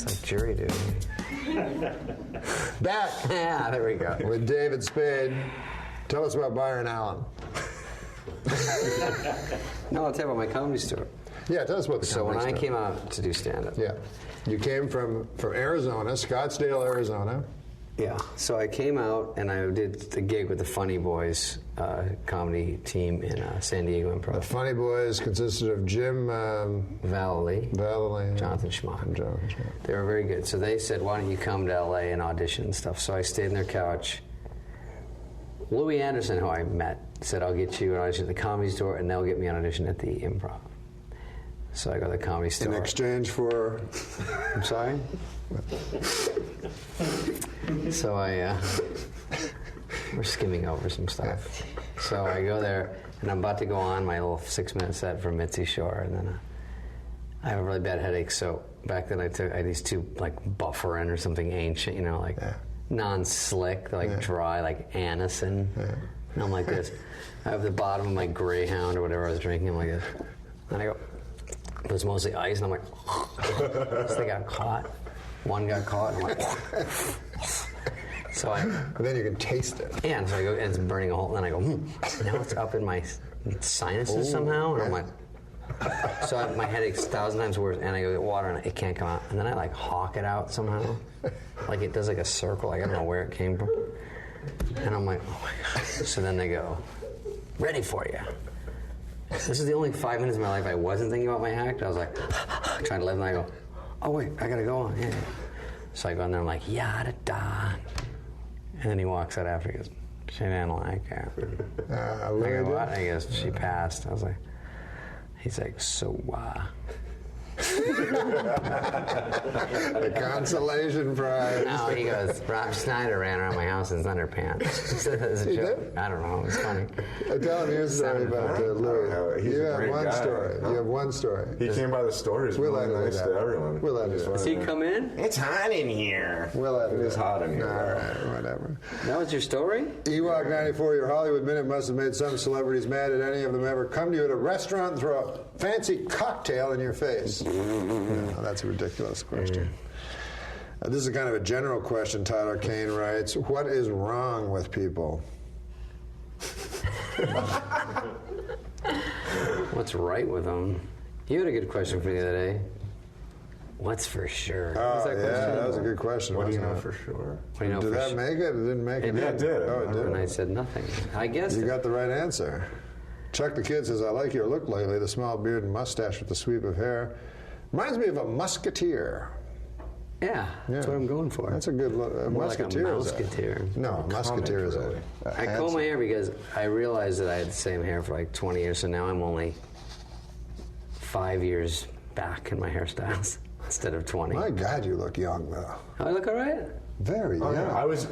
It's like jury duty. Back Yeah, there we go. with David Spade. Tell us about Byron Allen. No, I'll tell you about my comedy store. Yeah, tell us about the So when comedy I store. came out to do stand-up. Yeah. You came from Arizona, Scottsdale, Arizona. Yeah. So I came out and I did the gig with the Funny Boys comedy team in San Diego The Improv. Funny Boys consisted of Jim Valley, Valley, Jonathan Schmock. and Jonathan Schmock. They were very good. So they said, why don't you come to LA and audition and stuff? So I stayed in their couch. Louis Anderson, who I met, said, I'll get you an audition at the Comedy Store and they'll get me an audition at the Improv. So I go to the Comedy Store. In exchange for... I'm sorry? So we're skimming over some stuff. So I go there, and I'm about to go on my little 6-minute set for Mitzi Shore, and then I have a really bad headache. So back then I had these two like Bufferin or something ancient, like non-slick, like dry, like Anison. And I'm like this. I have the bottom of my Greyhound or whatever I was drinking. I'm like this, and I go. It was mostly ice, and I'm like, so they got caught. One got caught, and I'm like, so And then you can taste it. yeah, and so I go, and it's burning a hole, and then I go, now it's up in my sinuses somehow, and I'm like, so my headache's 1,000 times worse, and I go get water, and it can't come out, and then I like hawk it out somehow, like it does like a circle, like I don't know where it came from, and I'm like, oh my God. So then they go, ready for you. This is the only 5 minutes of my life I wasn't thinking about my act. I was like, trying to live, and I go, oh wait, I gotta go on. Yeah. So I go in there, I'm like, yada da. And then he walks out after, he goes, she didn't like it. I go, what? And he goes, she passed. I was like, he's like, so The consolation prize. No, he goes, Rob Schneider ran around my house in his underpants. As a He joke. did? I don't know, it's funny. Tell him your story about Louis. He's You a have great one guy. story. You have one story. He came by the store. He's We'll really edit nice it to out. everyone. We'll edit it out. Does he come in? It's hot in here. We'll edit It is hot in here. All right, whatever. That was your story? Ewok 94, your Hollywood Minute must have made some celebrities mad. Did any of them ever come to you at a restaurant and throw a fancy cocktail in your face? No, that's a ridiculous question. This is kind of a general question. Tyler Kane writes, what is wrong with people? What's right with them? You had a good question for me the other day. What's for sure? What was Oh, that yeah, question? that was a good question. What do you wasn't know it? for sure? What do you know Did for that sure? make it? It didn't make it. It did. Oh, it did. And I said nothing. I guess You got the right answer. Chuck the Kid says, I like your look lately. The small beard and mustache with the sweep of hair. Reminds me of a musketeer. yeah, that's what I'm going for. That's a good look. More like a Musketeer is musketeer. No, a musketeer is really. a I comb my hair because I realized that I had the same hair for like 20 years, so now I'm only 5 years back in my hairstyles instead of 20. My God, you look young, though. Oh, I look all right? Very Oh, young. yeah. I was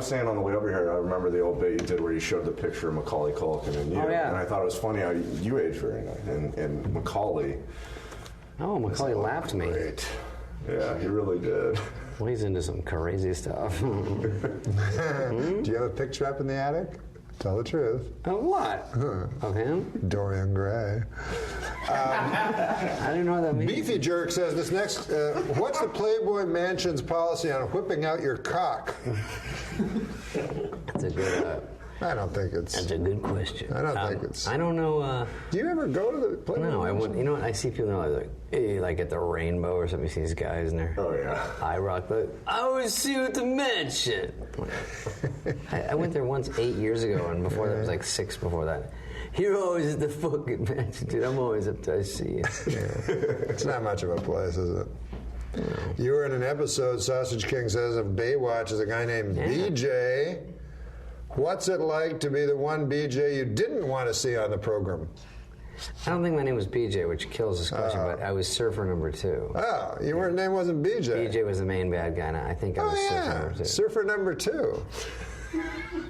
saying on the way over here, I remember the old bit you did where you showed the picture of Macaulay Culkin and you. Oh, yeah. And I thought it was funny how you aged very nice. And Macaulay. Oh, Macaulay laughed me. Great. Yeah, he really did. Well, he's into some crazy stuff. Do you have a picture up in the attic? Tell the truth. Of what? Of him? Dorian Gray. I don't know what that means. Beefy Jerk says this next. What's the Playboy Mansion's policy on whipping out your cock? That's a good. I don't think it's. That's a good question. I don't think it's. I don't know. Do you ever go to the Playboy No, I Mansion? wouldn't. You know what? I see people like, hey, like at the Rainbow or something. You see these guys in there. Oh, yeah. I rock the. I always see you at the mansion. I went there once 8 years ago, and before that it was like 6 before that. You're always at the fucking mansion, dude. I'm always up to see you. It's not much of a place, is it? No. You were in an episode, Sausage King says, of Baywatch as a guy named BJ. What's it like to be the one BJ you didn't want to see on the program? I don't think my name was BJ, which kills this question, but I was surfer number 2. Oh, your name wasn't BJ. BJ was the main bad guy, and I think I was surfer number 2. Surfer number 2.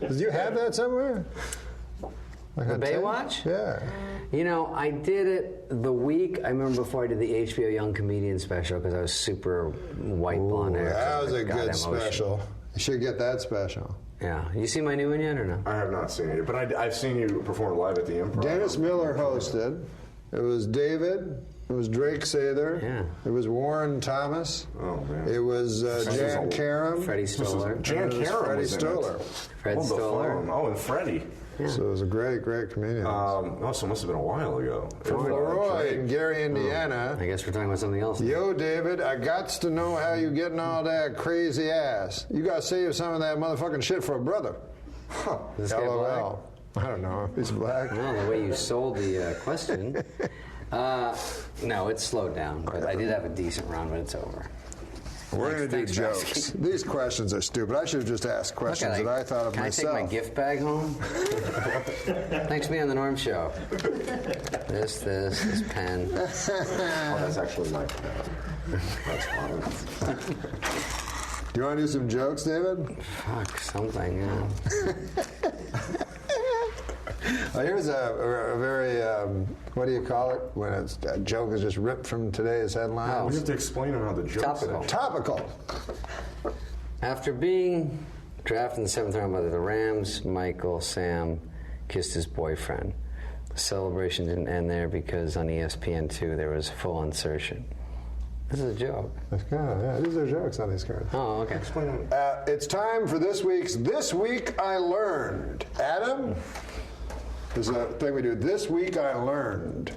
Did you have that somewhere? Like The on tape? Baywatch? Yeah. You know, I did it the week, I remember before I did the HBO Young Comedian special, because I was super white blonde hair. That was a good Goddamn special. ocean. You should get that special. Yeah. You see my new one yet or no? I have not seen it, but I've seen you perform live at the Improv. Dennis Miller hosted. It was David, It was Drake Sather. Yeah. It was Warren Thomas. Oh, man. It was Jan Karam. Freddie Stoller. Jan Karam Freddie was in Stoller. it. Fred Hold the Stoller. phone. Oh, and Freddie. So it was a great comedian. So it must have been a while ago. Leroy in Gary, Indiana. I guess we're talking about something else. Yo, David, I gots to know how you getting all that crazy ass. You got to save some of that motherfucking shit for a brother. Huh. Is this guy LOL. I don't know if he's black. Well, the way you sold the question. No, it's slowed down, but I did have a decent run, but it's over. We're going to do Thanks for jokes. asking. These questions are stupid. I should have just asked questions that I thought of can myself. Can I take my gift bag home? Thanks for being on the Norm Show. This pen. Oh, that's actually my pen. That's fine. Do you want to do some jokes, David? Fuck, something, yeah. Here's a very, what do you call it? When a joke is just ripped from today's headline. We have to explain how the jokes Topical. Topical. After being drafted in the 7th round by the Rams, Michael Sam kissed his boyfriend. The celebration didn't end there because on ESPN2 there was full insertion. This is a joke. Yeah, these are jokes on these cards. Oh, okay. It's time for this week's This Week I Learned. Adam? There's a thing we do. This Week I Learned.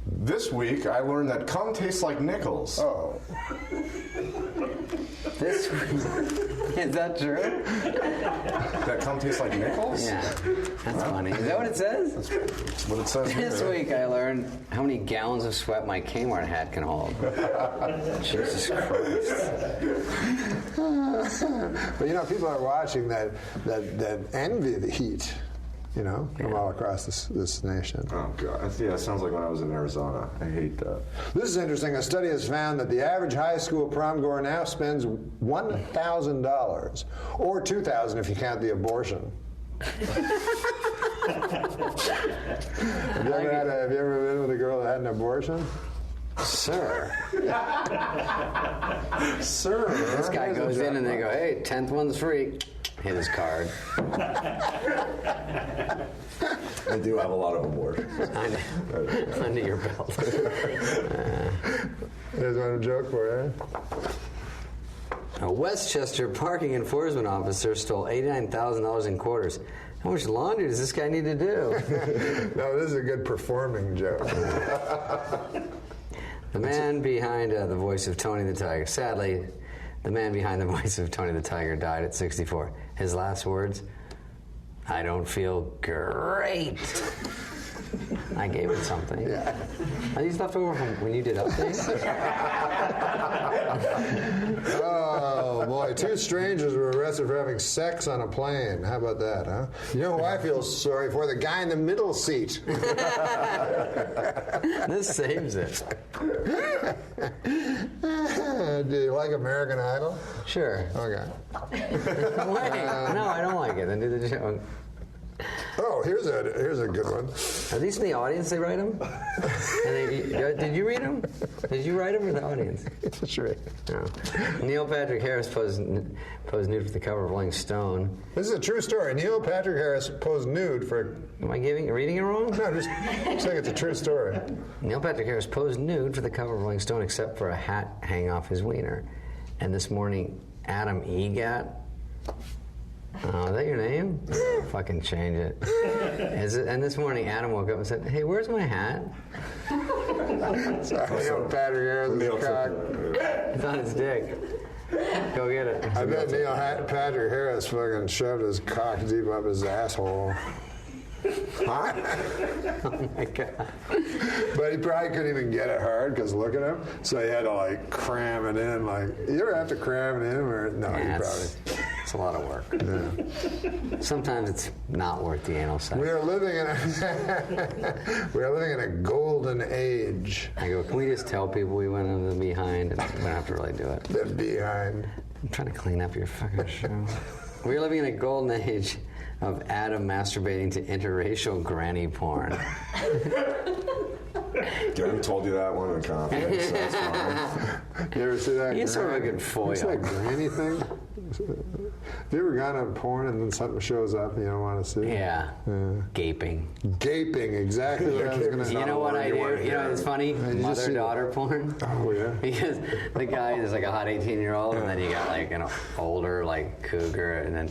This week, I learned that cum tastes like nickels. Oh. This is that true? That cum tastes like nickels? Yeah, that's funny. Is that what it says? That's what it says here. This week I learned how many gallons of sweat my Kmart hat can hold. Jesus Christ. But you know, people are watching that envy the heat, you know, from all across this nation. Oh, God. Yeah, it sounds like when I was in Arizona. I hate that. This is interesting. A study has found that the average high school prom goer now spends $1,000, or $2,000 if you count the abortion. Have you ever been with a girl that had an abortion? Sir. Sir. This guy goes in and they go, hey, 10th one's free. Hit his card. I do have a lot of abortions. Under your belt. There's one joke for you. A Westchester parking enforcement officer stole $89,000 in quarters. How much laundry does this guy need to do? No, this is a good performing joke. The man behind the voice of Tony the Tiger. Sadly, the man behind the voice of Tony the Tiger died at 64. His last words, I don't feel great. I gave it something. Yeah. Are these left over from when you did updates? Oh, boy. 2 strangers were arrested for having sex on a plane. How about that, huh? You know who I feel sorry for? The guy in the middle seat. This saves it. Do you like American Idol? Sure. Okay. Wait, no, I don't like it. Then do the joke. Oh, here's a good one. Are these from the audience? They write them? Did you read them? Did you write them or the audience? That's right. No. Neil Patrick Harris posed nude for the cover of Rolling Stone. This is a true story. Neil Patrick Harris posed nude for... Am I reading it wrong? No, just saying it's a true story. Neil Patrick Harris posed nude for the cover of Rolling Stone except for a hat hanging off his wiener. And this morning, Adam Eget... Oh, is that your name? Fucking change it. And this morning, Adam woke up and said, hey, where's my hat? Sorry, Neil Patrick Harris' cock. It's on his dick. Go get it. I bet Neil Patrick Harris fucking shoved his cock deep up his asshole. Huh? Oh my God. But he probably couldn't even get it hard because look at him. So he had to like cram it in. Like, you ever have to cram it in? Or no, you probably. It's a lot of work. Yeah. Sometimes it's not worth the anal sex. We are living in a golden age. I go, can we just tell people we went in the behind and we don't have to really do it? The behind. I'm trying to clean up your fucking show. We're living in a golden age of Adam masturbating to interracial granny porn. Gary told you that one in confidence. That's fine. You ever see that? He's sort of a good foil. You see that granny thing? you ever gone on porn and then something shows up and you don't want to see? Yeah. Gaping. Gaping, exactly what I was going to say. You know what I do? You know, it's funny. Mother-daughter porn. Oh, yeah. Because the guy is like a hot 18-year-old, and then you got like an older like cougar, and then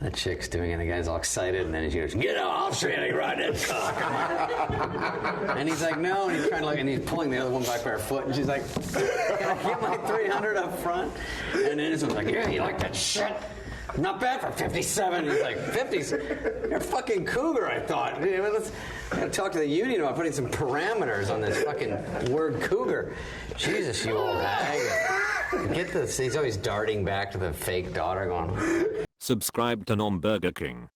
that chick's doing it, and the guy's all excited, and then he goes, "Get out, I'll show you how to ride that cock." And he's like, "No," and he's trying to look, and he's pulling the other one back by her foot, and she's like, "Can I get my 300 up front?" And then this one's like, "Yeah, you like that shit? Not bad for 57. He's like, 50s? You're a fucking cougar, I thought. Let's gotta talk to the union about putting some parameters on this fucking word cougar. Jesus, you old hag. Get this. He's always darting back to the fake daughter going. Subscribe to Nom Burger King.